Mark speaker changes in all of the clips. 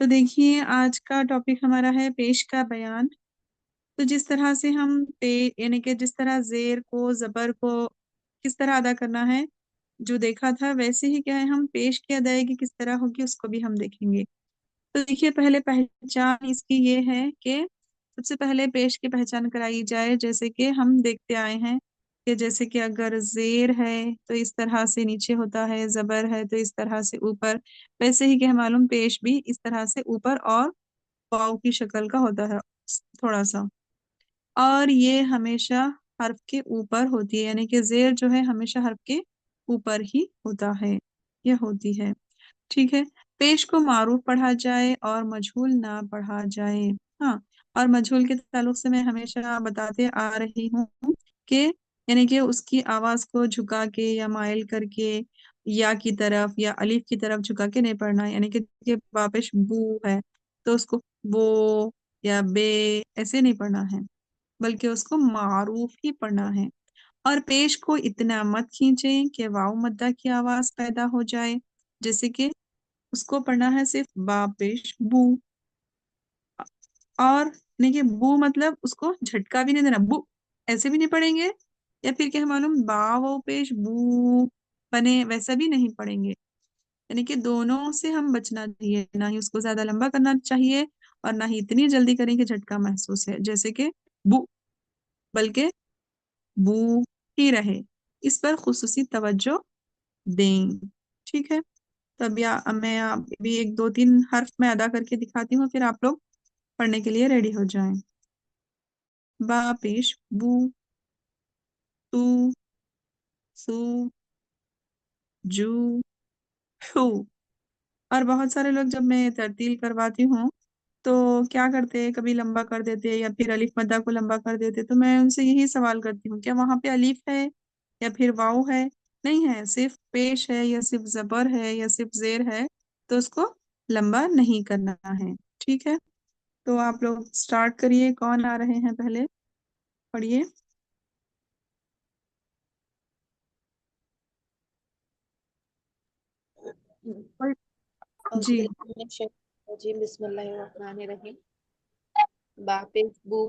Speaker 1: तो देखिए आज का टॉपिक हमारा है पेश का बयान। तो जिस तरह से हम पे यानी कि जिस तरह जेर को जबर को किस तरह अदा करना है जो देखा था, वैसे ही क्या है हम पेश की अदायगी किस तरह होगी उसको भी हम देखेंगे। तो देखिए पहले पहचान इसकी ये है कि सबसे पहले पेश की पहचान कराई जाए। जैसे कि हम देखते आए हैं कि जैसे कि अगर जेर है तो इस तरह से नीचे होता है, जबर है तो इस तरह से ऊपर, वैसे ही कि मालूम पेश भी इस तरह से ऊपर और वाव की शक्ल का होता है थोड़ा सा। और ये हमेशा हर्फ के ऊपर होती है, यानी कि जेर जो है हमेशा हर्फ के ऊपर ही होता है, यह होती है। ठीक है। पेश को मारूफ पढ़ा जाए और मजहूल ना पढ़ा जाए। हाँ। और मजहूल के ताल्लुक से मैं हमेशा बताते आ रही हूँ कि यानी कि उसकी आवाज को झुका के या माइल करके या की तरफ या अलिफ की तरफ झुका के नहीं पढ़ना है। यानी कि बापेश बू है तो उसको वो या बे ऐसे नहीं पढ़ना है, बल्कि उसको मारूफ ही पढ़ना है। और पेश को इतना मत खींचे कि वाव मद्दा की आवाज पैदा हो जाए। जैसे कि उसको पढ़ना है सिर्फ बा पेश बू। और देखिए बू मतलब उसको झटका भी नहीं देना, बू ऐसे भी नहीं पढ़ेंगे। या फिर क्या है मालूम, बा वो पेश बू बने वैसा भी नहीं पढ़ेंगे। यानी कि दोनों से हम बचना चाहिए, ना ही उसको ज्यादा लंबा करना चाहिए और ना ही इतनी जल्दी करें कि झटका महसूस है जैसे कि बू, बल्कि बू ही रहे। इस पर खुसूसी तवज्जो दें। ठीक है। तब या मैं अभी एक दो तीन हर्फ में अदा करके दिखाती हूँ, फिर आप लोग पढ़ने के लिए रेडी हो जाएं। बा पेश बू, तू, सू, जू, हू। और बहुत सारे लोग जब मैं तरतील करवाती हूँ तो क्या करते हैं, कभी लंबा कर देते हैं या फिर अलिफ मद्दा को लंबा कर देते हैं। तो मैं उनसे यही सवाल करती हूँ, क्या वहां पे अलिफ है या फिर वाव है? नहीं है, सिर्फ पेश है या सिर्फ जबर है या सिर्फ जेर है, तो उसको लंबा नहीं करना है। ठीक है। तो आप लोग स्टार्ट करिए, कौन आ रहे हैं पहले पढ़िए। जी।
Speaker 2: बिस्मिल्लाहिर्रहमानिर्रहीम। बा पेश बू,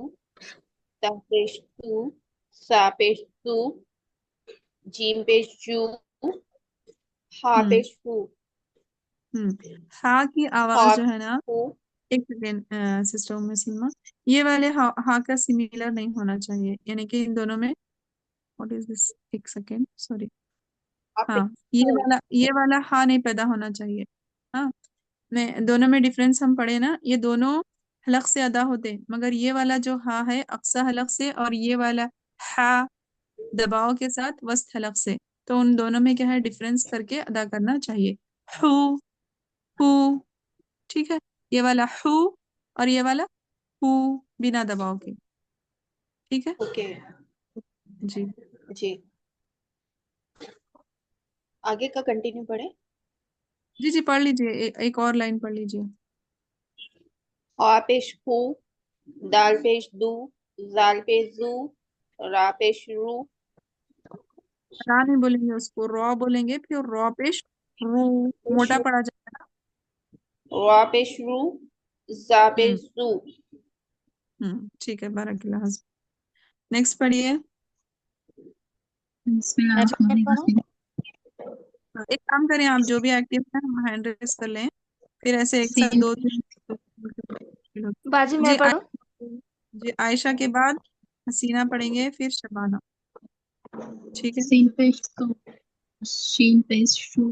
Speaker 2: ता पेश तू, सा पेश तू, जीम पेश जू, हा
Speaker 1: हम्म।
Speaker 2: पेश हू,
Speaker 1: हा की आवाज
Speaker 2: हा
Speaker 1: जो है ना,
Speaker 2: हू।
Speaker 1: एक सेकेंड सिस्टर उम्मे सलमा, ये वाले हा का सिमिलर नहीं होना चाहिए, यानी कि इन दोनों में व्हाट इज दिस, एक सेकेंड सॉरी।
Speaker 2: हा पेश
Speaker 1: हाँ,
Speaker 2: हू।
Speaker 1: ये वाला हा नहीं पैदा होना चाहिए। हाँ। मैं दोनों में डिफरेंस हम पढ़े ना, ये दोनों हलक से अदा होते, मगर ये वाला जो हा है अक्सा हलक से, और ये वाला हा दबाव के साथ वस्त हलक से। तो उन दोनों में क्या है, डिफरेंस करके अदा करना चाहिए। Who, who. ठीक है। ये वाला हु और ये वाला हु बिना दबाव के। ठीक है।
Speaker 2: ओके।
Speaker 1: जी।
Speaker 2: जी, आगे का कंटिन्यू पढ़े।
Speaker 1: जी जी पढ़ लीजिए, एक और लाइन पढ़ लीजिए।
Speaker 2: हा पेश हू, दाल पेश दू, जाल पेश जू, रा पेश रू,
Speaker 1: रा नहीं बोलेंगे, उसको रॉ बोलेंगे, फिर रॉ पेश रू,
Speaker 2: पेश
Speaker 1: मोटा
Speaker 2: रू,
Speaker 1: पड़ा जाएगा।
Speaker 2: रा पेश रू, जा
Speaker 1: हम्म।
Speaker 2: पेश जू।
Speaker 1: ठीक है, बारह। नेक्स्ट पढ़िए।
Speaker 2: मैं पढ़ूं?
Speaker 3: बिस्मिल्लाहिर्रहमानिर्रहीम।
Speaker 1: एक काम करें, आप जो भी एक्टिव हैं हम हैंड रेस कर लें, फिर ऐसे एक साथ
Speaker 3: सीन
Speaker 1: दो तीन।
Speaker 2: बाजी मैं
Speaker 1: जी
Speaker 2: पढ़ूं?
Speaker 1: जी आयशा के बाद हसीना पढ़ेंगे, फिर शबाना। ठीक है।
Speaker 3: सीन पेश सू, शीन पेश शू,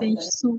Speaker 3: पेश सू,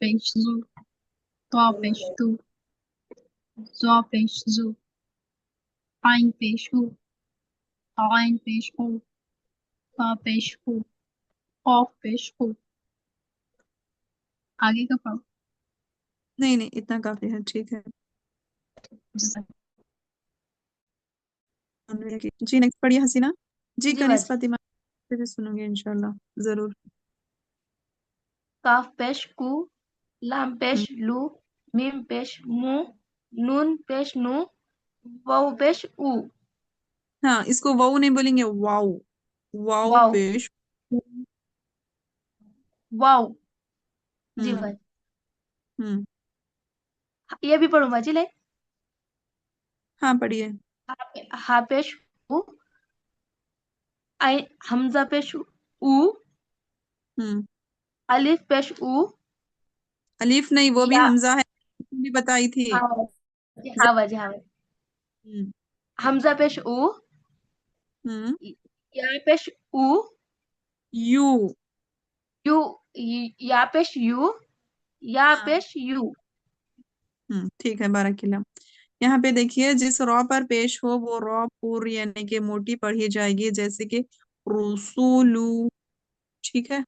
Speaker 3: पेश जू, ता पेश तू, जा पेश जू, आइन पेश हू, आइन पेश हू, फा पेश हू, खौफ पेश हू। आगे का पढ़ो।
Speaker 1: नहीं नहीं, इतना काफी है, ठीक है। जी नेक्स्ट पढ़िए हसीना। जी
Speaker 3: जी
Speaker 1: कनीस
Speaker 3: बाजी।
Speaker 1: फातिमा से सुनूंगी इंशाल्लाह जरूर।
Speaker 3: काफ पेश कू, लाम
Speaker 1: हम्म,
Speaker 3: पेश लू, मीम पेश मू, नून पेश नू, वाव पेश ऊ।
Speaker 1: हाँ इसको वाऊ नहीं बोलेंगे, वाऊ। वाऊ
Speaker 3: वाव,
Speaker 1: पेश।
Speaker 3: वाव। जी
Speaker 1: हम्म।
Speaker 3: बाजी।
Speaker 1: हम्म।
Speaker 3: ये भी पढ़ूं बाजी ले।
Speaker 1: हाँ पढ़िए।
Speaker 3: हा पेश ऊ, आई हमजा पेश ऊ,
Speaker 1: हम्म।
Speaker 3: अलिफ पेश ऊ,
Speaker 1: अलीफ नहीं, वो भी
Speaker 3: या।
Speaker 1: हमजा है, भी बताई थी।
Speaker 3: हाँ बाजी, हाँ बाजी, हाँ बाजी।
Speaker 1: हम्म।
Speaker 3: हमजा पेश ऊ,
Speaker 1: हम्म।
Speaker 3: या पेश ऊ,
Speaker 1: यू।
Speaker 3: यू, या पेश यू, या
Speaker 1: हाँ।
Speaker 3: पेश यू।
Speaker 1: ठीक है बाराकिल्ला। यहाँ पे देखिए जिस रॉ पर पेश हो वो रॉ पूरी यानी कि मोटी पढ़ी जाएगी, जैसे कि रसूलू। ठीक है,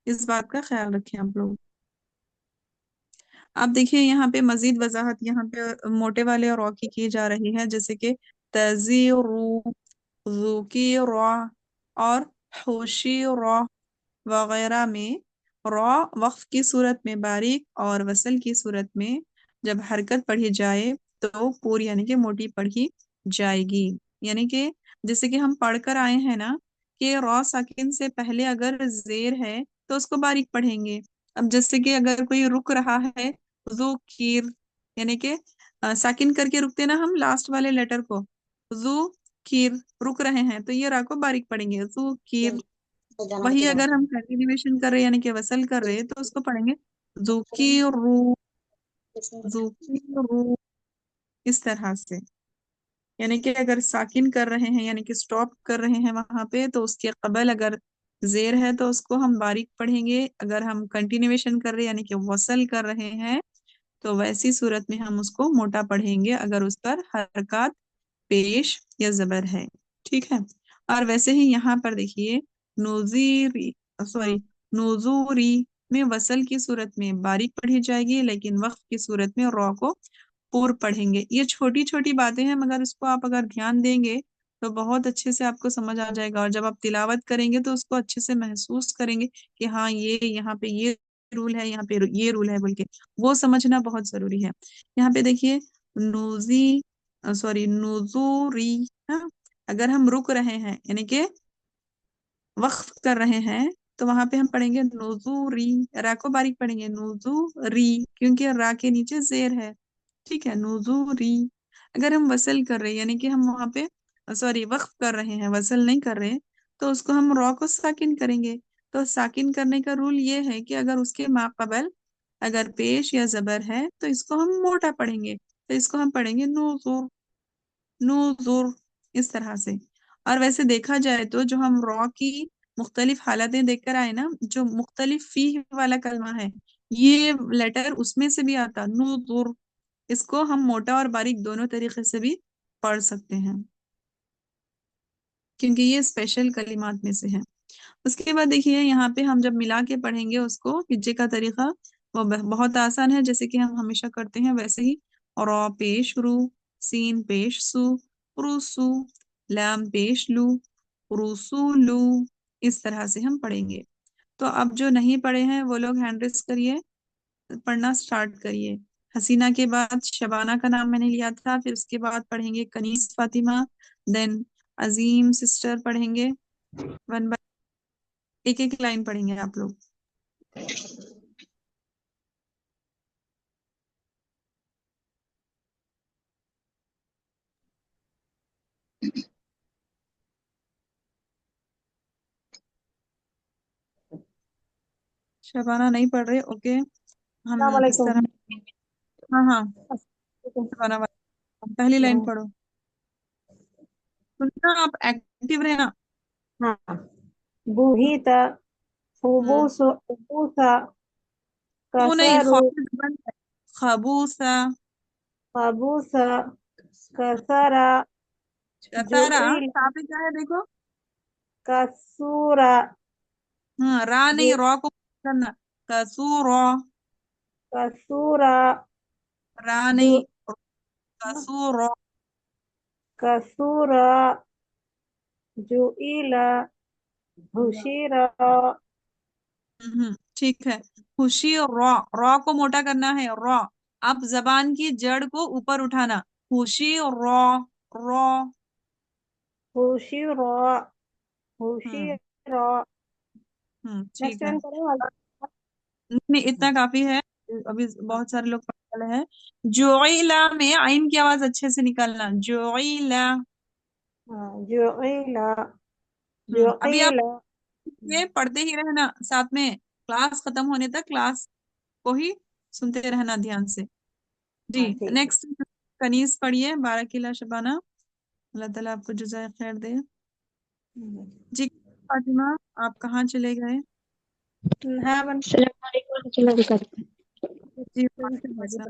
Speaker 1: इस बात का ख्याल रखें आप लोग। आप देखिए यहाँ पे मजीद वजाहत यहाँ पे मोटे वाले और रॉ की जा रही है, जैसे कि तजीरू, ज़ुकीरा और हुशीरा वगैरह में रॉ वक्फ की सूरत में बारीक और वसल की सूरत में जब हरकत पढ़ी जाए तो पूरी यानी कि मोटी पढ़ी जाएगी। यानी कि जैसे कि हम पढ़कर आए हैं ना कि रॉ साकिन से पहले अगर जेर है तो उसको बारीक पढ़ेंगे। अब जैसे कि अगर कोई रुक रहा है, जू कीर, यानी कि साकिन करके रुकते ना हम लास्ट वाले लेटर को, जू कीर, रुक रहे हैं तो ये रा को बारीक पढ़ेंगे, जू कीर। वही अगर हम कंटिन्यूएशन कर रहे हैं यानी कि वसल कर रहे हैं तो उसको पढ़ेंगे जुकी रू, जुकी रू, इस तरह से। यानी कि अगर साकिन कर रहे हैं यानी कि स्टॉप कर रहे हैं वहां पे तो उसके कबल अगर जेर है तो उसको हम बारीक पढ़ेंगे, अगर हम कंटिन्यूएशन कर रहे हैं यानी कि वसल कर रहे हैं तो वैसी सूरत में हम उसको मोटा पढ़ेंगे अगर उस पर हरकत पेश या जबर है। ठीक है। और वैसे ही यहाँ पर देखिए नूजीरी, सॉरी, नूजूरी में वसल की सूरत में बारीक पढ़ी जाएगी लेकिन वक्फ की सूरत में रॉ को पूर पढ़ेंगे। ये छोटी छोटी बातें हैं मगर इसको आप अगर ध्यान देंगे तो बहुत अच्छे से आपको समझ आ जाएगा, और जब आप तिलावत करेंगे तो उसको अच्छे से महसूस करेंगे कि हाँ ये यहाँ पे ये रूल है, यहाँ पे ये रूल है बोल के वो समझना बहुत जरूरी है। यहाँ पे देखिए नूजी, सॉरी नुजूरी। हाँ, अगर हम रुक रहे हैं यानी कि वक्फ कर रहे हैं तो वहां पे हम पढ़ेंगे नुजूरी, रा को बारीक पढ़ेंगे नुजूरी, क्योंकि रा के नीचे जेर है। ठीक है, नुजूरी। अगर हम वसल कर रहे हैं यानी कि हम वहां पे, सॉरी, वक्फ कर रहे हैं वसल नहीं कर रहे हैं तो उसको हम रॉ को साकिन करेंगे। तो साकिन करने का रूल ये है कि अगर उसके माकबल अगर पेश या जबर है तो इसको हम मोटा पढ़ेंगे, तो इसको हम पढ़ेंगे नूजुर, नूजुर, इस तरह से। और वैसे देखा जाए तो जो हम रॉ की मुख्तलिफ हालतें देखकर आए ना, जो मुख्तलिफ फी वाला कलमा है ये लेटर उसमें से भी आता नूजुर। इसको हम मोटा और बारीक दोनों तरीके से भी पढ़ सकते हैं क्योंकि ये स्पेशल कलिमात में से है। उसके बाद देखिए यहाँ पे हम जब मिला के पढ़ेंगे उसको हिज्जे का तरीका वो बहुत आसान है, जैसे कि हम हमेशा करते हैं वैसे ही। रॉ पेश रू, सीन पेश सू, रुसू, लाम पेश लू, रुसूलू, इस तरह से हम पढ़ेंगे। तो अब जो नहीं पढ़े हैं वो लोग हैंड रेस करिए, पढ़ना स्टार्ट करिए। हसीना के बाद शबाना का नाम मैंने लिया था, फिर उसके बाद पढ़ेंगे कनीस फातिमा, देन अजीम सिस्टर पढ़ेंगे। वन बाय एक एक लाइन पढ़ेंगे आप लोग। शबाना नहीं पढ़ रहे, ओके।
Speaker 2: अस्सलाम
Speaker 1: हम इस
Speaker 2: वालेकुम।
Speaker 1: तरह, हाँ हाँ, शबाना पहली लाइन पढ़ो। सुनना, आप एक्टिव रहना।
Speaker 2: हाँ। बुहीता,
Speaker 1: हम्म।
Speaker 2: फुबूसा,
Speaker 1: तू नहीं,
Speaker 2: कसारू,
Speaker 1: खौफ बंद है। खबूसा,
Speaker 2: खबूसा, कसरा,
Speaker 1: कसारा,
Speaker 2: जुइल,
Speaker 1: साथ क्या है देखो।
Speaker 2: कसूरा,
Speaker 1: हाँ, रा नहीं,
Speaker 2: जु,
Speaker 1: रॉ को करना, कसूरा,
Speaker 2: कसूरा,
Speaker 1: रा
Speaker 2: जु,
Speaker 1: नहीं, कसूर।
Speaker 2: कसूर, जुइला, हुशीरा।
Speaker 1: ठीक है। खुशी रॉ, रॉ को मोटा करना है, रॉ। आप जबान की जड़ को ऊपर उठाना। खुशी रॉ, रॉ।
Speaker 2: हुशीरा,
Speaker 1: हम्म
Speaker 2: हुशीरा।
Speaker 1: ठीक
Speaker 2: नेक्स्ट
Speaker 1: है।
Speaker 2: रन करें।
Speaker 1: नहीं, इतना काफी है। अभी बहुत सारे लोग पढ़ने वाले हैं। जोइला में आइन की आवाज अच्छे से निकालना, जोइला।
Speaker 2: हाँ, जुइला,
Speaker 1: अभी आप
Speaker 2: जुइला।
Speaker 1: ये पढ़ते ही रहना साथ में, क्लास खत्म होने तक क्लास को ही सुनते रहना ध्यान से। जी।
Speaker 2: हाँ ठीक है।
Speaker 1: नेक्स्ट कनीज पढ़िए, बारह किला शबाना। अल्लाह ताला आपको जज़ाय खैर दे। जी फातिमा, आप कहाँ चले गए?
Speaker 2: हाँ बन।
Speaker 3: अस्सलाम वालेकुम रहमतुल्लाहि व बरकातहू।
Speaker 1: जी वालेकुम अस्सलाम।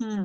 Speaker 1: हम्म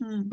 Speaker 1: हम्म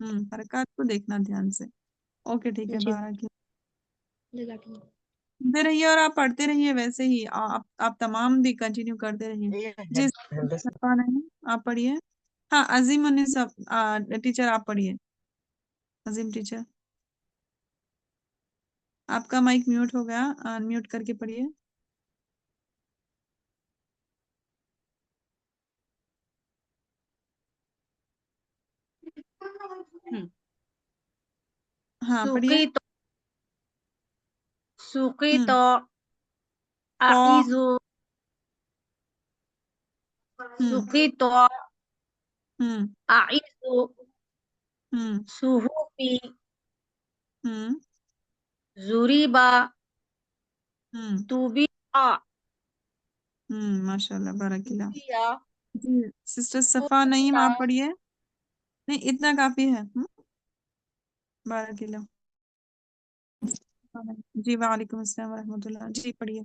Speaker 1: हरकत को देखना ध्यान से। ओके ठीक है,
Speaker 3: जी
Speaker 1: 12 की
Speaker 3: जज़ाकल्लाह।
Speaker 1: सुनते रहिए और आप पढ़ते रहिए वैसे ही। आप तमाम भी कंटिन्यू करते रहिए। जी नहीं, आप पढ़िए। हाँ, अजीम उन्नीस टीचर आप पढ़िए। अजीम टीचर, आपका माइक म्यूट हो गया, अनम्यूट करके पढ़िए। हाँ पढ़िए।
Speaker 2: सुकीतो,
Speaker 1: हम्म
Speaker 2: सुकीतो,
Speaker 1: तो।
Speaker 2: आइजो,
Speaker 1: हम्म
Speaker 2: सुकीतो,
Speaker 1: हम्म
Speaker 2: आइजो,
Speaker 1: हम्म
Speaker 2: सुहूफी,
Speaker 1: हम्म
Speaker 2: जुरीबा,
Speaker 1: हम्म
Speaker 2: तुबिया,
Speaker 1: माशाल्लाह बाराकिल्ला।
Speaker 2: तुबिया,
Speaker 1: जी सिस्टर सफा नईम,
Speaker 2: तुबिया।
Speaker 1: आप पढ़िए। नहीं, इतना काफी है। बाराकिल्ला। जी वालेकुम अस्सलाम वरहमतुल्लाह। जी पढ़िए।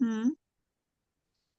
Speaker 1: हम्म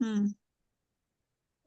Speaker 1: हम्म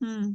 Speaker 1: हम्म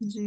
Speaker 1: जी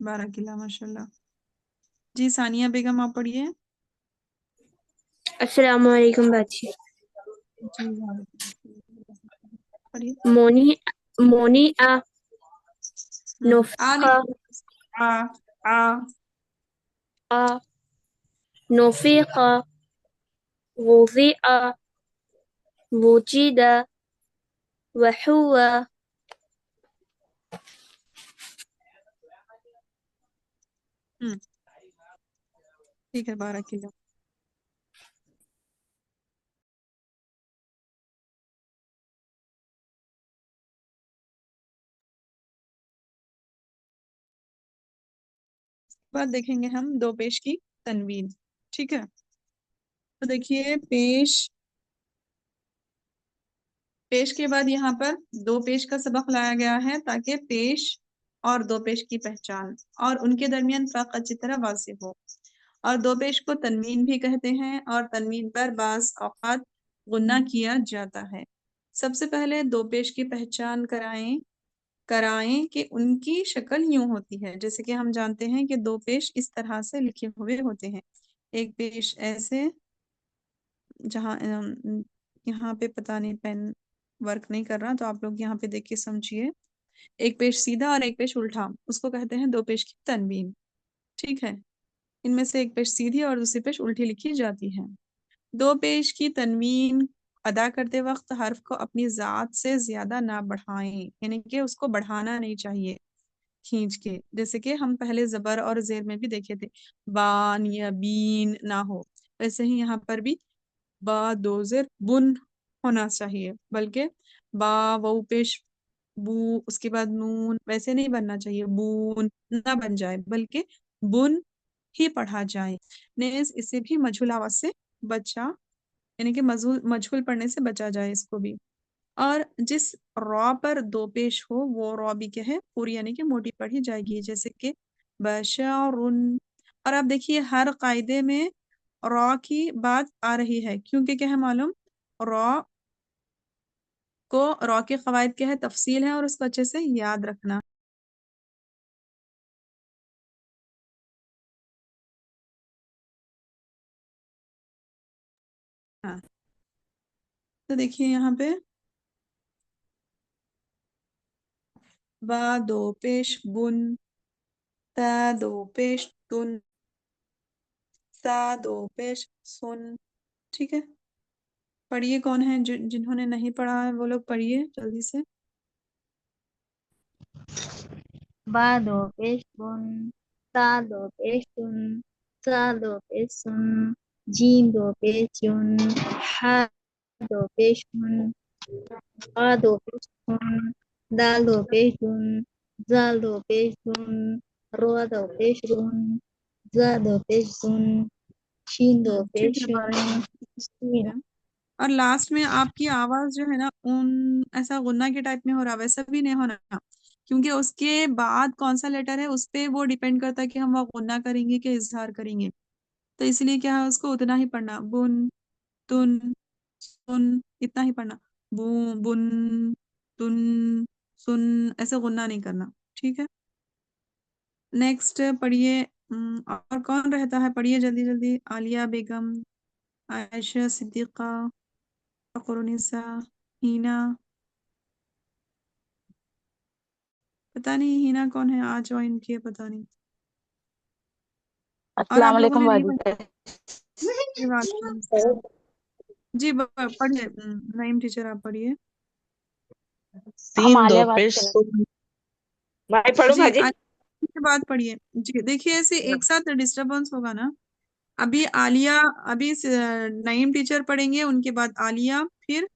Speaker 1: बाराकिल्ला माशाल्लाह। जी सानिया बेगम, आप पढ़िए।
Speaker 3: अस्सलाम वालेकुम बाची।
Speaker 1: जी वालेकुम पढ़िए।
Speaker 3: मोनी मोनिआ
Speaker 1: आ
Speaker 3: नुफ़िक़
Speaker 1: नहीं, आ आ
Speaker 3: नुफ़िक़ वुज़िअ वुजिद वहुव।
Speaker 1: हम्म ठीक है, बाराकिल्ला। बाद देखेंगे हम दो पेश की तनवीन। ठीक है, तो देखिए पेश, पेश के बाद यहाँ पर दो पेश का सबक लाया गया है ताकि पेश और दो पेश की पहचान और उनके दरमियान फ़र्क अच्छी तरह वाज़ेह हो। और दो पेश को तनवीन भी कहते हैं और तनवीन पर बाज़ औक़ात गुन्ना किया जाता है। सबसे पहले दो पेश की पहचान कराएं कराएं कि उनकी शक्ल यूं होती है। जैसे कि हम जानते हैं कि दो पेश इस तरह से लिखे हुए होते हैं। एक पेश ऐसे, जहाँ यहाँ पे पता नहीं पेन वर्क नहीं कर रहा, तो आप लोग यहाँ पे देख के समझिए। एक पेश सीधा और एक पेश उल्टा, उसको कहते हैं दो पेश की तनवीन। ठीक है, इनमें से एक पेश सीधी और दूसरी पेश उल्टी लिखी जाती है। दो पेश की तनवीन अदा करते वक्त हर्फ को अपनी जात से ज्यादा ना बढ़ाएं, यानी कि उसको बढ़ाना नहीं चाहिए खींच के। जैसे कि हम पहले जबर और जेर में भी देखे थे, बान या बीन ना हो, वैसे ही यहाँ पर भी बा दो जेर बुन होना चाहिए, बल्कि बा वो पेश बू, उसके बाद नून, वैसे नहीं बनना चाहिए, बून ना बन जाए, बल्कि बुन ही पढ़ा जाए। नेज इसे भी मजहूल आवाज से बचा, यानी कि मजहूल मजहूल पढ़ने से बचा जाए इसको भी। और जिस रॉ पर दो पेश हो वो रॉ भी क्या है, पूरी यानी कि मोटी पढ़ी जाएगी, जैसे कि बशरुन। और आप देखिए हर कायदे में रॉ की बात आ रही है, क्योंकि क्या है मालूम, रॉ रॉ के कवायद क्या है, तफसील है, और उसको अच्छे से याद रखना। हाँ, तो देखिए यहाँ पे बा दो पेश बुन, ता दो पेश तुन, सा दो पेश सुन। ठीक है, पढ़िए कौन है जिन्होंने नहीं पढ़ा है वो लोग पढ़िए जल्दी से।
Speaker 4: ba दो पेश बुन, ता दो पेश तुन, सा दो पेश सुन, जीम दो पेश युन, हा दो पेश हुन, बा दो पेश हुन, दाल दो पेश दुन, जाल दो पेश दुन, रोआ दो पेश रुन, जा दो पेश सुन, शीन दो
Speaker 1: ठीक
Speaker 4: पेश
Speaker 1: है,
Speaker 4: शुन,
Speaker 1: ठीक
Speaker 4: सीन
Speaker 1: है। और लास्ट में आपकी आवाज जो है ना उन ऐसा गुन्ना के टाइप में हो रहा, वैसा भी नहीं होना, क्योंकि उसके बाद कौन सा लेटर है उस पे वो डिपेंड करता है कि हम वो गुन्ना करेंगे कि इजहार करेंगे। तो इसलिए क्या है, उसको उतना ही पढ़ना, बुन तुन सुन, इतना ही पढ़ना। बुन तुन सुन, ऐसे गुन्ना नहीं करना। ठीक है, नेक्स्ट पढ़िए। और कौन रहता है, पढ़िए जल्दी जल्दी। आलिया बेगम, आयशा सिद्दीका, फखरुन्निसा, हिना। पता नहीं हिना कौन है, आज ज्वाइन किए पता नहीं। और
Speaker 5: अस्सलाम
Speaker 1: आप लोगों
Speaker 5: वालेकुम
Speaker 1: ने नहीं
Speaker 5: वाजी।
Speaker 1: पढ़ी बात की? जी पढ़िए, नईम टीचर आप पढ़िए।
Speaker 5: हम
Speaker 6: सीन दो
Speaker 5: आलिया बात
Speaker 6: पेश
Speaker 5: कर रहे
Speaker 6: सुन। मैं पढ़ू
Speaker 1: जी
Speaker 6: भाजी।
Speaker 1: आज के बाद पढ़िए। जी देखिए ऐसे एक साथ डिस्टरबेंस होगा ना। अभी आलिया, अभी नईम टीचर पढ़ेंगे, उनके बाद आलिया, फिर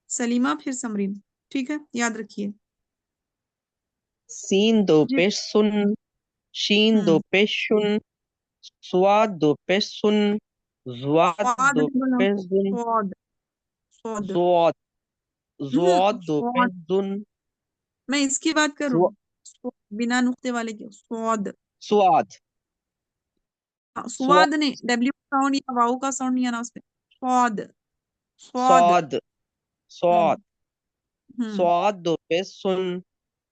Speaker 1: सलीमा, फिर समरीन। ठीक है, याद रखिए।
Speaker 6: सीन दो
Speaker 1: जी।
Speaker 6: पेश सुन, शीन दो
Speaker 1: हम्म
Speaker 6: पेश शुन, स्वाद दो पेश सुन, ज्वाद
Speaker 1: स्वाद
Speaker 6: दो
Speaker 1: नहीं बोलना,
Speaker 6: पेश जुन,
Speaker 1: स्वाद, स्वाद।
Speaker 6: ज्वाद ज्वाद दो पेश
Speaker 1: स्वाद,
Speaker 6: जुन,
Speaker 1: मैं इसकी बात कर रहा
Speaker 6: ज्वा-
Speaker 1: हूँ, बिना नुक्ते वाले की, स्वाद।
Speaker 6: स्वाद
Speaker 1: हाँ,
Speaker 6: स्वा-
Speaker 1: स्वाद नहीं, डब्ल्यू का साउंड या वाऊ का साउंड नहीं आना उसपे, स्वाद, स्वाद।
Speaker 6: स्वाद स्वाद
Speaker 1: हम्म हम्म
Speaker 6: स्वाद दो पेश सुन,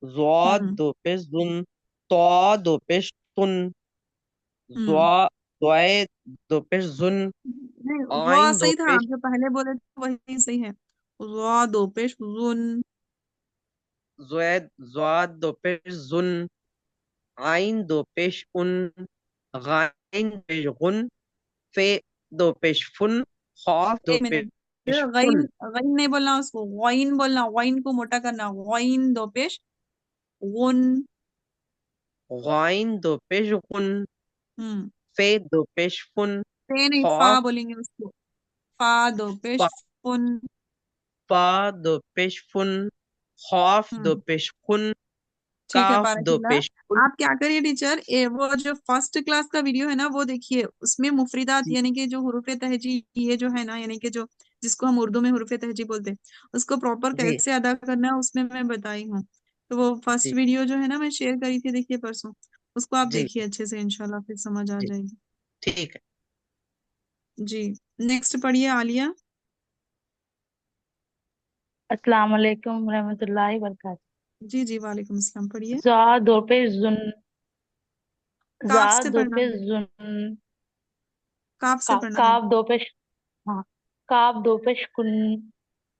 Speaker 6: ज्वाद
Speaker 1: हम्म
Speaker 6: दो पेश जुन, तौ दो पेश तुन,
Speaker 1: हम्म
Speaker 6: ज्वा ज्वाए दो पेश जुन,
Speaker 1: नहीं, वो
Speaker 6: आइन दो
Speaker 1: सही था, आप
Speaker 6: पेश
Speaker 1: जो पहले बोले थे वही सही है। वा दो पेश जुन।
Speaker 6: ज्वाद ज्वाद दो पेश जुन, आइन दो पेश उन, गाइन पेश गुन, फे दो पेश फुन, खौफ दो
Speaker 1: एक मिनट,
Speaker 6: पेश
Speaker 1: गईन,
Speaker 6: कुन,
Speaker 1: गईन नहीं बोलना उसको, वाइन बोलना, वाइन को मोटा करना, वाइन दो पेश गुन।
Speaker 6: गाइन दो पेश गुन,
Speaker 1: हम्म
Speaker 6: फे दो पेश फुन,
Speaker 1: पे नहीं, फा
Speaker 6: खौफ
Speaker 1: बोलेंगे उसको, फा दो पेश
Speaker 6: फा
Speaker 1: फुन।
Speaker 6: फा दो पेश फुन, खौफ दो
Speaker 1: हम्म
Speaker 6: पेश कुन,
Speaker 1: ठीक है,
Speaker 6: काफ दो
Speaker 1: बाराकिल्ला।
Speaker 6: पेश कुन।
Speaker 1: आप क्या करिए टीचर, वो जो फर्स्ट क्लास का वीडियो है ना वो देखिए, उसमें मुफरिदात
Speaker 6: जी
Speaker 1: यानी कि जो हुरूफ तहजी ये जो है ना, यानी कि जो जिसको हम उर्दू में हुरूफ तहजी बोलते हैं, उसको प्रॉपर
Speaker 6: जी
Speaker 1: कैसे अदा करना है उसमें मैं बताई हूँ। तो वो फर्स्ट
Speaker 6: जी
Speaker 1: वीडियो जो है ना मैं शेयर करी थी, देखिए परसों, उसको आप
Speaker 6: जी
Speaker 1: देखिए अच्छे से, इंशाल्लाह फिर समझ आ
Speaker 6: जी
Speaker 1: जाएगी।
Speaker 6: ठीक है।
Speaker 1: जी, नेक्स्ट पढ़िए आलिया।
Speaker 5: अस्सलाम वालेकुम रहमतुल्लाहि वबरकातुहू।
Speaker 1: जी जी, वालेकुम अस्सलाम, पढ़िए।
Speaker 5: जा दो पे जुन, जा
Speaker 1: काफ से
Speaker 5: दो
Speaker 1: पढ़ना
Speaker 5: पे
Speaker 1: है,
Speaker 5: जुन,
Speaker 1: काफ से पढ़ना है।
Speaker 5: काफ दो पे हाँ, काफ दो पे कुन,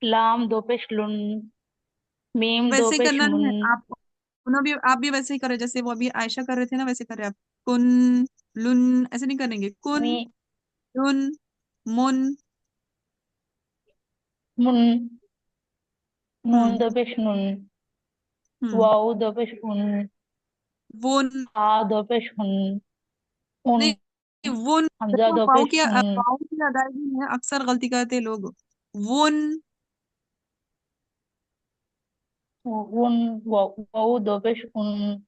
Speaker 5: लाम दो पे लुन, मीम दो
Speaker 1: वैसे ही
Speaker 5: पे
Speaker 1: करना
Speaker 5: मुन,
Speaker 1: है आप, उन्होंने भी, आप भी वैसे ही कर रहे जैसे वो अभी आयशा कर रहे थे ना, वैसे कर रहे आप। कुन लुन ऐसे नहीं करेंगे, कुन
Speaker 5: मी
Speaker 1: लुन मुन।
Speaker 5: मुन, नून
Speaker 1: हम्म
Speaker 5: दो पे नुन,
Speaker 1: हम्म
Speaker 5: वाऊ दो पे उन,
Speaker 1: वुन
Speaker 5: आ दो पे उन, उन,
Speaker 1: नहीं, वुन।
Speaker 5: हमजा
Speaker 1: देखो
Speaker 5: दो पे
Speaker 1: वाव की,
Speaker 5: उन,
Speaker 1: वाव की अदायगी में अक्सर गलती करते हैं लोग। वुन,
Speaker 5: उन, वाऊ दो पे उन,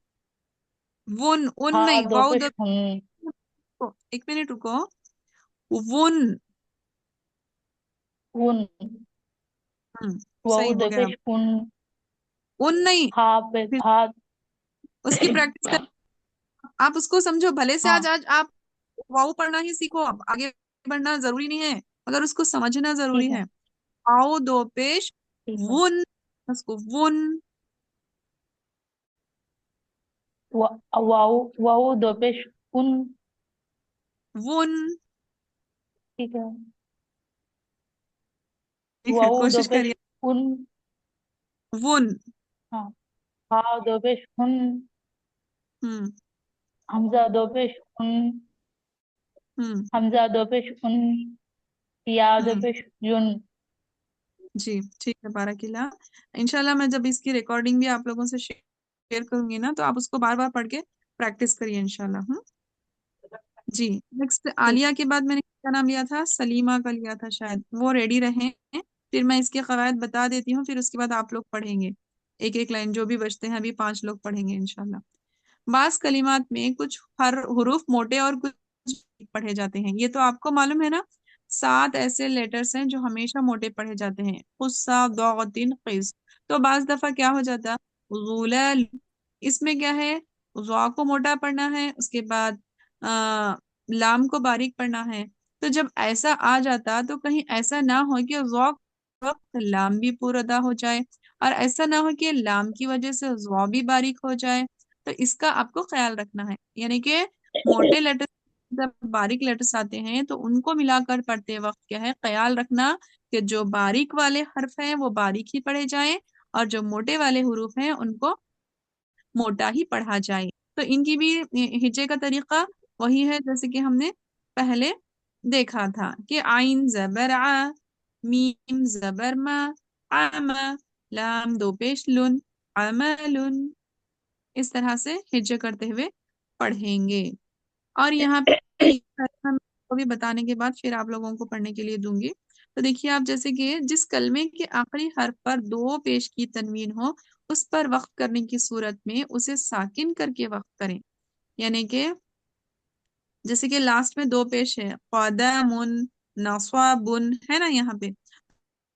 Speaker 1: वुन उन
Speaker 5: हा
Speaker 1: नहीं,
Speaker 5: दो
Speaker 1: वाव
Speaker 5: पे
Speaker 1: दो।
Speaker 5: उन,
Speaker 1: एक मिनट रुको, वुन।
Speaker 5: उन,
Speaker 1: हम्म सही
Speaker 5: वाऊ
Speaker 1: हो
Speaker 5: दो
Speaker 1: गया।
Speaker 5: पेश उन,
Speaker 1: उन नहीं,
Speaker 5: हा पे
Speaker 1: फिर
Speaker 5: हा।
Speaker 1: उसकी प्रैक्टिस कर। आप उसको समझो, भले से आज
Speaker 5: हाँ
Speaker 1: आज आप वाऊ पढ़ना ही सीखो, अब आगे बढ़ना जरूरी नहीं है, मगर उसको समझना जरूरी
Speaker 5: ठीक है
Speaker 1: है। आओ दो पेश
Speaker 5: ठीक है।
Speaker 1: वुन, उसको वुन।
Speaker 5: वाऊ वाऊ दो पेश उन।
Speaker 1: वुन।
Speaker 5: ठीक है।
Speaker 1: ठीक है,
Speaker 5: वाऊ दो
Speaker 1: कोशिश
Speaker 5: पेश
Speaker 1: करिए।
Speaker 5: उन।
Speaker 1: वुन।
Speaker 5: हाँ। हा दो पेश हुन।
Speaker 1: हम्म।
Speaker 5: हमजा दो पेश उन।
Speaker 1: हम्म।
Speaker 5: हमजा दो पेश उन। या दो
Speaker 1: हम्म।
Speaker 5: पेश युन।
Speaker 1: जी ठीक है, बाराकिल्ला। इंशाल्लाह मैं जब इसकी रिकॉर्डिंग भी आप लोगों से शेयर करूंगी ना, तो आप उसको बार बार पढ़ के प्रैक्टिस करिए इंशाल्लाह। जी। नेक्स्ट
Speaker 5: ठीक।
Speaker 1: आलिया के बाद मैंने क्या नाम लिया था, सलीमा का लिया था शायद, वो रेडी रहे। फिर मैं इसके कवायद बता देती हूँ, फिर उसके बाद आप लोग पढ़ेंगे एक एक लाइन, जो भी बचते हैं अभी 5 लोग पढ़ेंगे इंशाल्लाह। बास कलिमात में कुछ हर हुरूफ मोटे और कुछ पढ़े जाते हैं, ये तो आपको मालूम है ना। 7 ऐसे लेटर्स हैं जो हमेशा मोटे पढ़े जाते हैं, गुस्सा दौतिन क़िस। तो बाज दफा क्या हो जाता, ज़ुलल। इसमें क्या है, ज़ा को मोटा पढ़ना है, उसके बाद आ, लाम को बारीक पढ़ना है। तो जब ऐसा आ जाता तो कहीं ऐसा ना हो कि ज़ा के वक्त लाम भी पूरा अदा हो जाए, और ऐसा ना हो कि लाम की वजह से ज़ा भी बारीक हो जाए। तो इसका आपको ख्याल रखना है, यानी कि मोटे लेटर्स जब बारीक लेटर्स आते हैं तो उनको मिलाकर पढ़ते वक्त क्या है, ख्याल रखना कि जो बारीक वाले हर्फ हैं वो बारीक ही पढ़े जाएं, और जो मोटे वाले हुरूफ हैं उनको मोटा ही पढ़ा जाए। तो इनकी भी हिज्जे का तरीका वही है जैसे कि हमने पहले देखा था, कि आइन जबर आ, मीम जबर मा, आमा, लाम दो पेश लुन, अमलुन। इस तरह से हिज्जे करते हुए पढ़ेंगे। और यहाँ पे ये हम को भी बताने के बाद फिर आप लोगों को पढ़ने के लिए दूंगी। तो देखिए आप, जैसे कि जिस कलमे के आखिरी हर्फ पर दो पेश की तनवीन हो, उस पर वक्त करने की सूरत में उसे साकिन करके वक्त करें। यानी कि जैसे कि लास्ट में दो पेश है, क़दमुन, नस्वाबुन, है ना यहाँ पे।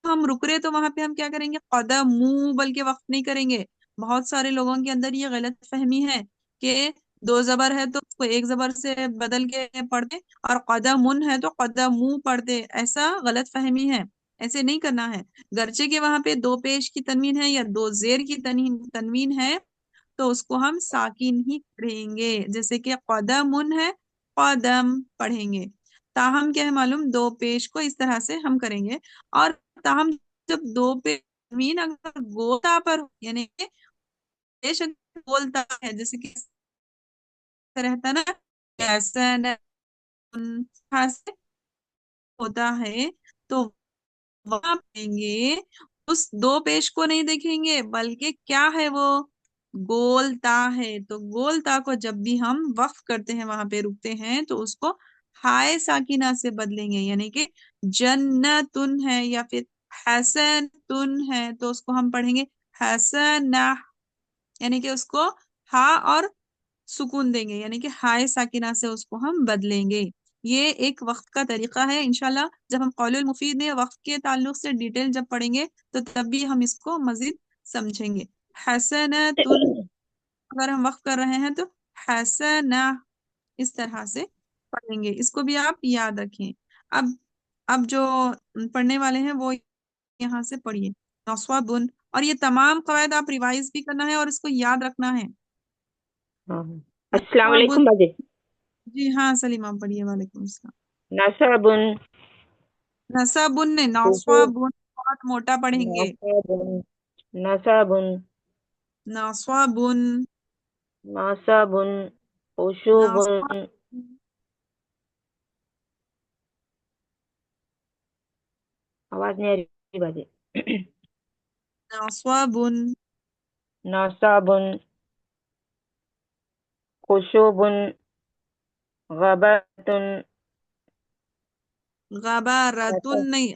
Speaker 1: हम रुक रहे तो वहां पे हम क्या करेंगे, कदमू बल्कि वक्त नहीं करेंगे। बहुत सारे लोगों के अंदर ये गलत फहमी है कि दो जबर है तो उसको एक जबर से बदल के पढ़ते, और कदमुन है तो कदमू पढ़ते, ऐसा गलत फहमी है। ऐसे नहीं करना है। गर्चे के वहां पे दो पेश की तनवीन है या दो जेर की तनवीन है, तो उसको हम साकिन ही पढ़ेंगे। जैसे कि कदमुन है, कदम पढ़ेंगे। ताहम क्या है मालूम, दो पेश को इस तरह से हम करेंगे। और ताहम जब दो पे मीन अगर गोता पर हो, यानी कि पेश अगर बोलता है, जैसे कि रहता ना, ऐसा न, यहाँ से होता है, तो वहां पाएंगे उस दो पेश को नहीं देखेंगे, बल्कि क्या है वो, गोलता है। तो गोलता को जब भी हम वक्फ करते हैं, वहां पे रुकते हैं, तो उसको हाय साकिना से बदलेंगे। यानी कि जन्नतुन है या फिर हसनतुन है, तो उसको हम पढ़ेंगे हसना। यानी कि उसको हा और सुकून देंगे, यानी कि हाय साकिना से उसको हम बदलेंगे। ये एक वक्त का तरीका है। इंशाल्लाह जब हम कौलुल मुफीद में वक्त के ताल्लुक से डिटेल जब पढ़ेंगे, तो तब भी हम इसको मजीद समझेंगे। हसनतुन अगर हम वक्त कर रहे हैं तो हसना, इस तरह से पढ़ेंगे। इसको भी आप याद रखें। अब अब जो पढ़ने वाले हैं वो यहाँ से पढ़िए, नौसवा बुन। और ये तमाम कवायद आप रिवाइज भी करना है और इसको याद रखना है।
Speaker 2: हाँ। अस्सलाम
Speaker 1: नौसवा बुन।
Speaker 2: वालेकुम बाजी।
Speaker 1: जी हाँ सलीमा, पढ़िए, वालेकुम सलाम।
Speaker 2: नसबुन,
Speaker 1: नसाबुन ने,
Speaker 2: खुशू,
Speaker 1: नौसवा बुन बहुत मोटा पढ़ेंगे।
Speaker 2: नसबुन, नसबुन,
Speaker 1: नौसवा बुन,
Speaker 2: नसबुन,
Speaker 1: नौसवा,
Speaker 2: खुशूबुन। आवाज नहीं आ रही बाजी।
Speaker 1: नौसवा बुन,
Speaker 2: नसबुन, खुशूबुन, गबतुन,
Speaker 1: गबारतुन
Speaker 2: गबत,
Speaker 1: नहीं,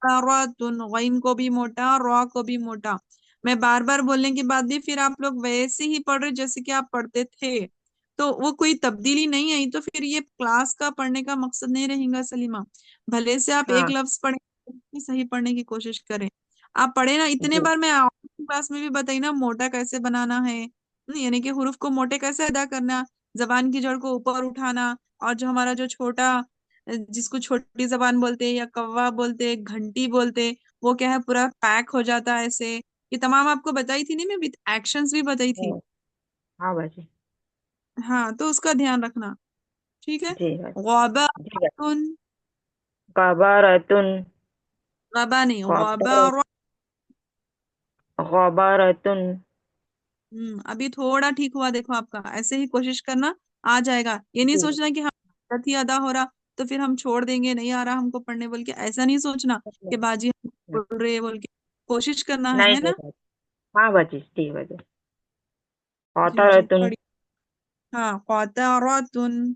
Speaker 1: गबारतुन, गैन को भी मोटा, रा को भी मोटा। मैं बार बार बोलने के बाद भी फिर आप लोग वैसे ही पढ़ रहे जैसे कि आप पढ़ते थे, तो वो कोई तब्दीली नहीं आई, तो फिर ये क्लास का पढ़ने का मकसद नहीं रहेगा सलीमा। भले से आप एक
Speaker 2: हाँ
Speaker 1: लफ्ज पढ़ें, सही पढ़ने की कोशिश करें। आप पढ़े ना इतने
Speaker 2: जी
Speaker 1: बार, मैं क्लास में भी बताई ना मोटा कैसे बनाना है, यानी कि हुरूफ को मोटे कैसे अदा करना, जबान की जड़ को ऊपर उठाना, और जो हमारा जो छोटा, जिसको छोटी जबान बोलते हैं या कौवा बोलते हैं, घंटी बोलते हैं, वो क्या है पूरा पैक हो जाता है ऐसे। ये तमाम आपको बताई थी नहीं मैं, विद एक्शंस भी बताई थी।
Speaker 2: हाँ हाँ बाजी।
Speaker 1: हाँ, तो उसका ध्यान रखना। ठीक है।
Speaker 2: जी बाजी। जी बाजी।
Speaker 1: गबारुन,
Speaker 2: गबारतुन।
Speaker 1: गबा नहीं,
Speaker 2: गबार
Speaker 1: गबार।
Speaker 2: गबारतुन।
Speaker 1: अभी थोड़ा ठीक हुआ देखो आपका, ऐसे ही कोशिश करना, आ जाएगा। ये नहीं
Speaker 2: जी
Speaker 1: सोचना कि हम गलत ही अदा हो रहा तो फिर हम छोड़ देंगे, नहीं आ रहा हमको पढ़ने बोल के, ऐसा नहीं सोचना कि बाजी हम पढ़ रहे बोल के। कोशिश करना
Speaker 2: नहीं
Speaker 1: है
Speaker 2: नहीं
Speaker 1: ना।
Speaker 2: बाजी। हाँ बाजी ठीक बाजी।
Speaker 1: जी जी
Speaker 2: कतारतुन।
Speaker 1: पढ़िए। हाँ, क़तारतुन।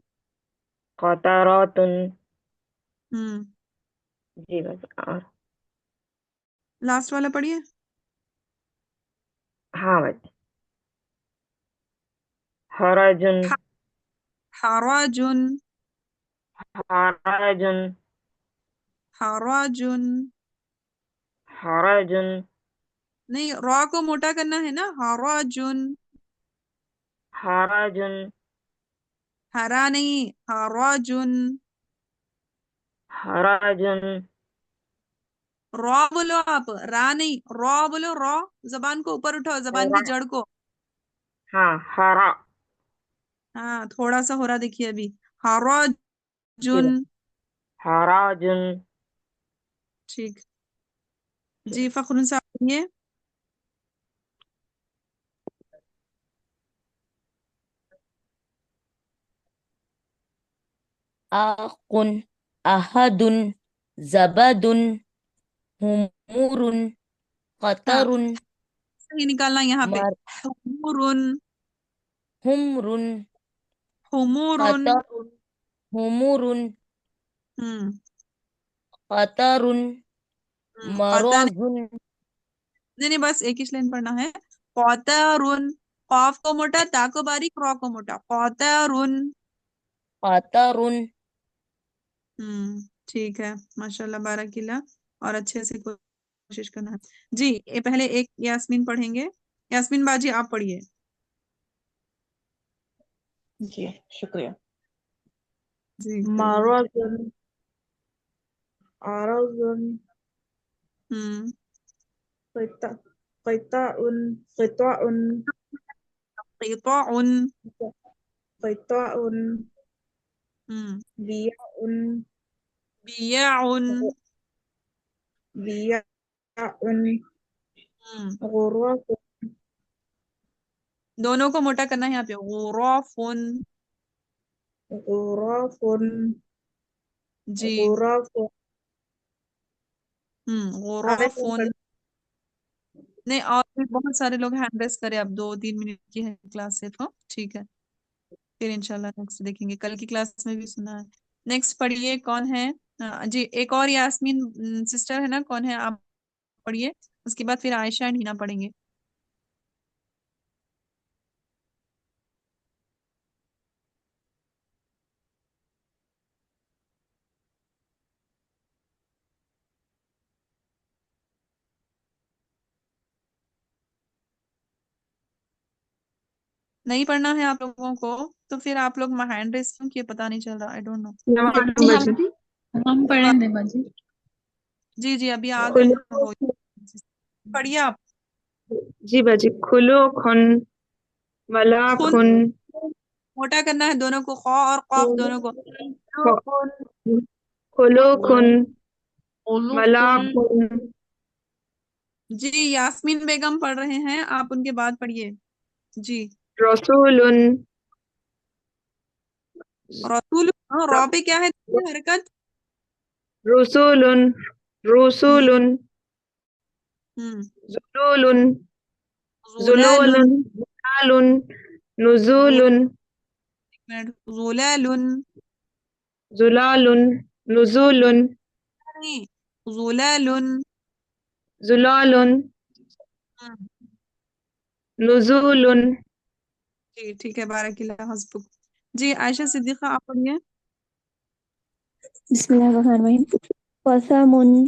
Speaker 2: कतारतुन।
Speaker 1: हम्म।
Speaker 2: जी बाजी। और
Speaker 1: लास्ट वाला पढ़िए।
Speaker 2: हाँ बाजी। हरजुन।
Speaker 1: हराजुन।
Speaker 2: हरजुन।
Speaker 1: हराजुन।
Speaker 2: हरजुन।
Speaker 1: नहीं, रॉ को मोटा करना है ना, हराजुन।
Speaker 2: हरजुन।
Speaker 1: हरा नहीं, हराजुन।
Speaker 2: हरजुन।
Speaker 1: रॉ बोलो आप, रा नहीं, रॉ बोलो, रॉ। जबान को ऊपर उठाओ, जबान की
Speaker 2: हरा।
Speaker 1: जड़ को।
Speaker 2: हाँ हरा।
Speaker 1: हाँ, थोड़ा सा हो रहा देखिए अभी।
Speaker 2: जी
Speaker 1: हराजुन।
Speaker 2: बाजी। हरजुन।
Speaker 1: ठीक। जी फखरुन साहब ये।
Speaker 7: आकुन, अहदुन, जबदुन, हुमुरुन,
Speaker 1: हाँ,
Speaker 7: कतरुन,
Speaker 1: सही निकालना यहाँ पे।
Speaker 7: मर
Speaker 1: हुमुरुन।
Speaker 7: हुमरुन,
Speaker 1: हुमुरुन।
Speaker 7: कतरुन, हुमुरुन,
Speaker 1: हम्म।
Speaker 7: कतरुन,
Speaker 1: कौता नहीं,
Speaker 7: मरोजुन,
Speaker 1: नहीं नहीं, बस एक ही लाइन पढ़ना है। कौतारुन। कौफ को मोटा, ता को बारीक, रॉ को मोटा, कौतारुन।
Speaker 7: कतरुन।
Speaker 1: ठीक है। माशाल्लाह बाराकिल्ला। और अच्छे से कोशिश करना है। जी, ये पहले एक यास्मीन पढ़ेंगे। यास्मीन बाजी आप पढ़िए।
Speaker 8: जी शुक्रिया।
Speaker 1: जी पढ़िए।
Speaker 8: माराजुन, आराजुन,
Speaker 1: हम्म।
Speaker 8: qiता, qita'un, qita'un,
Speaker 1: क़िताउन।
Speaker 8: qita'un,
Speaker 1: हम्म।
Speaker 8: biya'un,
Speaker 1: बियाउन।
Speaker 8: biya'un,
Speaker 1: हम्म।
Speaker 8: ghurafun,
Speaker 1: दोनों को मोटा करना है यहाँ पे, गुराफुन।
Speaker 8: ghurafun,
Speaker 1: जी।
Speaker 8: ghurafun। आगे कौन
Speaker 1: गुराफुन। नहीं, और भी बहुत सारे लोग हैंड रेस करें, अब 2-3 मिनट की है क्लास सिर्फ, हाँ ठीक है। फिर इंशाल्लाह नेक्स्ट देखेंगे, कल की क्लास में भी सुना है। नेक्स्ट पढ़िए, कौन है? जी, एक और यास्मीन सिस्टर है ना, कौन है आप? पढ़िए। उसके बाद फिर आयशा एंड हिना पढ़ेंगे। नहीं पढ़ना है आप लोगों को? तो फिर आप लोग हैंड रेस क्यों किए, पता नहीं चल रहा, आई डोंट नो।
Speaker 3: बाजी हम पढ़ेंगे बाजी।
Speaker 1: जी जी, अभी आ गए हैं
Speaker 9: खुलो।
Speaker 1: वो। पढ़िए आप।
Speaker 9: जी बाजी, खुलो खुन, मला
Speaker 1: खुन,
Speaker 9: खुन,
Speaker 1: मोटा करना है दोनों को, खौ और कौफ दोनों को। खुलो
Speaker 9: खु-
Speaker 1: खुन।
Speaker 9: खुलो खुन, मला
Speaker 8: उलुकुन,
Speaker 9: खुन,
Speaker 1: जी, यास्मीन बेगम पढ़ रहे हैं, आप उनके बाद पढ़िए। जी।
Speaker 9: रसूलुन,
Speaker 1: रसूल, हाँ, रॉ पे क्या है हरकत?
Speaker 9: रसूलुन,
Speaker 1: हम्म।
Speaker 9: रसूलुन,
Speaker 1: हम्म।
Speaker 9: जुलूलुन,
Speaker 1: जुलालुन।
Speaker 9: जुलूलुन, जुलालुन, नुजूलुन,
Speaker 1: जुलालुन।
Speaker 9: जुलालुन, नुजूलुन,
Speaker 1: नहीं, जुलालुन।
Speaker 9: जुलालुन,
Speaker 1: हम्म।
Speaker 9: नुजूलुन।
Speaker 1: जी ठीक है, बारकिल्लाह हस्बुक। जी, आयशा सिद्दीका आप पढ़िए।
Speaker 10: बिस्मिल्लाहिर्रहमानिर्रहीम। क़समुन,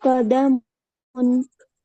Speaker 10: क़दमुन,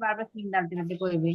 Speaker 9: बार बार सीन डालते रहते कोई भी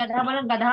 Speaker 9: गधा बोलो गधा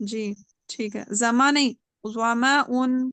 Speaker 1: जी ठीक है, जमा नहीं, ज़मा उन।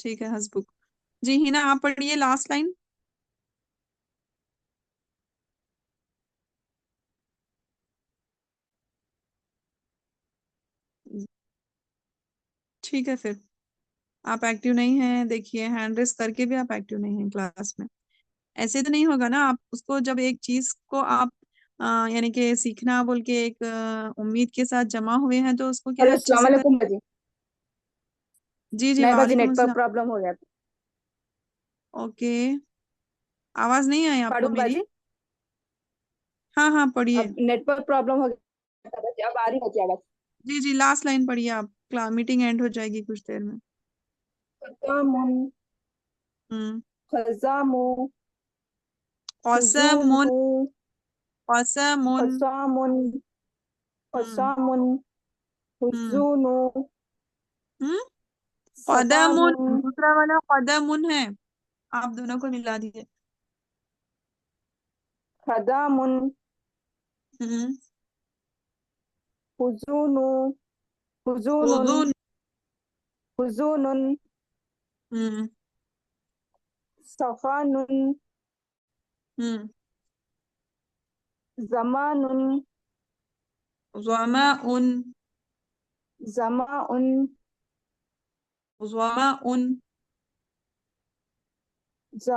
Speaker 1: ठीक है, हसबुक। जी हिना, आप पढ़िए लास्ट लाइन। ठीक है, फिर आप एक्टिव नहीं हैं, देखिए हैंड रेस करके भी आप एक्टिव नहीं हैं क्लास में। ऐसे तो नहीं होगा ना, आप उसको जब एक चीज को आप यानी कि सीखना बोल के एक उम्मीद के साथ जमा हुए हैं तो उसको क्या
Speaker 8: हेलो,
Speaker 1: अच्छे
Speaker 8: अस्सलाम
Speaker 1: से कर।
Speaker 8: वालेकुम बाजी।
Speaker 1: जी जी,
Speaker 8: नहीं बाजी,
Speaker 1: वालेकुम
Speaker 8: नेटवर्क
Speaker 1: अस्सलाम।
Speaker 8: प्रॉब्लम हो गया।
Speaker 1: ओके, आवाज नहीं आई आपको
Speaker 8: पढ़ूं
Speaker 1: मेरी?
Speaker 8: बाजी?
Speaker 1: हाँ हाँ, पढ़िए।
Speaker 8: अब नेटवर्क प्रॉब्लम हो गया था बाजी, अब आ रही बाजी आवाज।
Speaker 1: जी जी, लास्ट लाइन पढ़िए आप, मीटिंग एंड हो जाएगी कुछ देर में।
Speaker 8: खतामुन,
Speaker 1: हम्म
Speaker 8: खजामु,
Speaker 1: कौसमुन,
Speaker 8: खुजूमु,
Speaker 1: कौसमुन।
Speaker 8: खसामुन,
Speaker 1: हम्म
Speaker 8: खसामुन,
Speaker 1: हम्म
Speaker 8: हुजूनु,
Speaker 1: हम्म कदमुन,
Speaker 8: सबानुन,
Speaker 1: दूसरा वाला कदमुन है, आप दोनों को मिला दिए।
Speaker 8: खदामुन,
Speaker 1: हम्म
Speaker 8: हुजूनु, हुजूनुन,
Speaker 1: उजुन।
Speaker 8: हुजूनुन,
Speaker 1: हम्म
Speaker 8: सफानुन,
Speaker 1: हम्म
Speaker 8: जमानुन,
Speaker 1: ज़माउन,
Speaker 8: जमाउन,
Speaker 1: ज़माउन।
Speaker 8: जमा